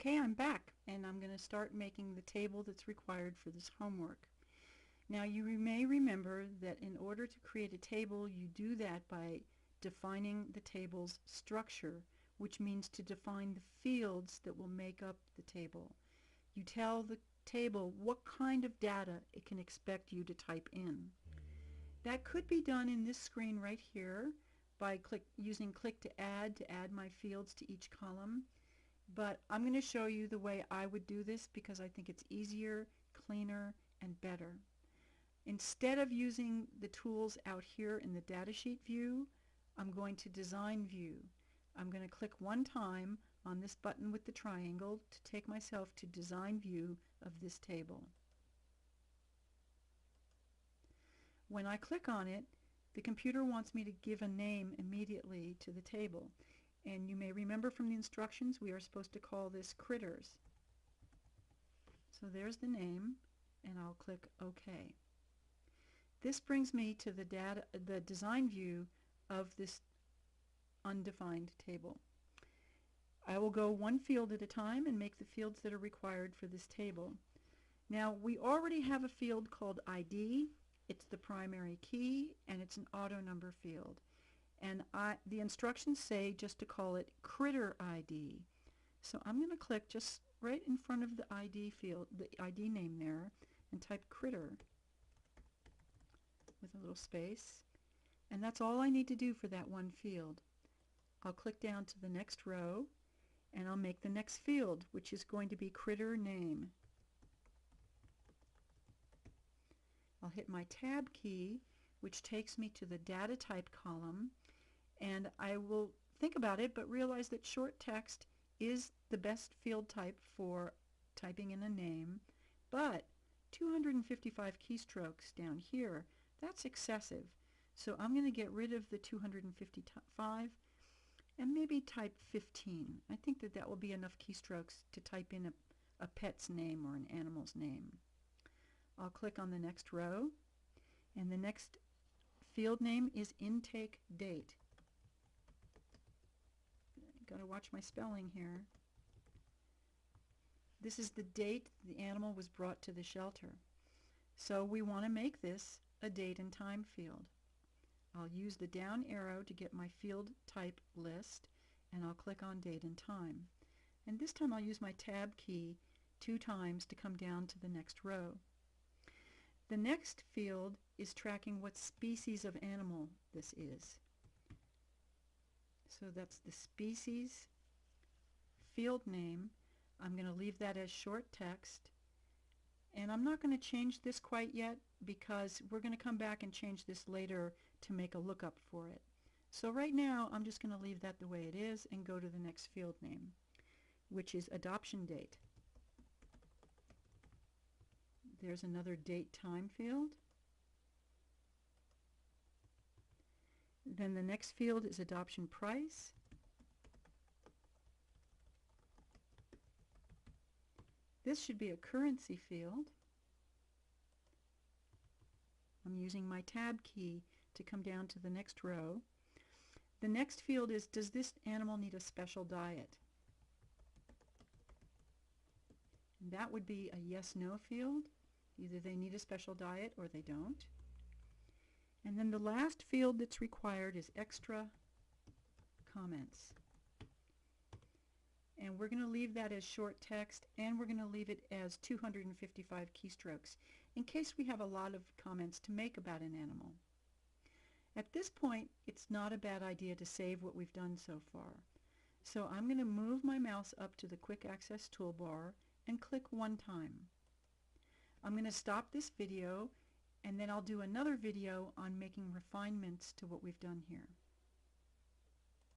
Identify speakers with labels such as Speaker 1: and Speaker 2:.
Speaker 1: Okay, I'm back, and I'm going to start making the table that's required for this homework. Now you may remember that in order to create a table, you do that by defining the table's structure, which means to define the fields that will make up the table. You tell the table what kind of data it can expect you to type in. That could be done in this screen right here by using click to add my fields to each column. But I'm going to show you the way I would do this because I think it's easier, cleaner, and better. Instead of using the tools out here in the datasheet view, I'm going to design view. I'm going to click one time on this button with the triangle to take myself to design view of this table. When I click on it, the computer wants me to give a name immediately to the table. And you may remember from the instructions we are supposed to call this critters. So there's the name, and I'll click OK. This brings me to the design view of this undefined table. I will go one field at a time and make the fields that are required for this table. Now we already have a field called ID. It's the primary key, and it's an auto number field. And the instructions say just to call it critter ID. So I'm going to click just right in front of the ID field, the ID name there, and type critter with a little space. And that's all I need to do for that one field. I'll click down to the next row, and I'll make the next field, which is going to be critter name. I'll hit my tab key, which takes me to the data type column, and I will think about it but realize that short text is the best field type for typing in a name, but 255 keystrokes down here, that's excessive. So I'm going to get rid of the 255 and maybe type 15. I think that will be enough keystrokes to type in a pet's name or an animal's name. I'll click on the next row, and the next field name is intake date. Gotta watch my spelling here. This is the date the animal was brought to the shelter. So we want to make this a date and time field. I'll use the down arrow to get my field type list, and I'll click on date and time. And this time I'll use my tab key 2 times to come down to the next row. The next field is tracking what species of animal this is. So that's the species field name. I'm going to leave that as short text, and I'm not going to change this quite yet because we're going to come back and change this later to make a lookup for it. So right now I'm just going to leave that the way it is and go to the next field name, which is adoption date. There's another date time field. Then the next field is adoption price. This should be a currency field. I'm using my tab key to come down to the next row. The next field is, does this animal need a special diet? And that would be a yes/no field. Either they need a special diet or they don't. And then the last field that's required is extra comments. And we're going to leave that as short text, and we're going to leave it as 255 keystrokes in case we have a lot of comments to make about an animal. At this point, it's not a bad idea to save what we've done so far. So I'm going to move my mouse up to the quick access toolbar and click one time. I'm going to stop this video, and then I'll do another video on making refinements to what we've done here.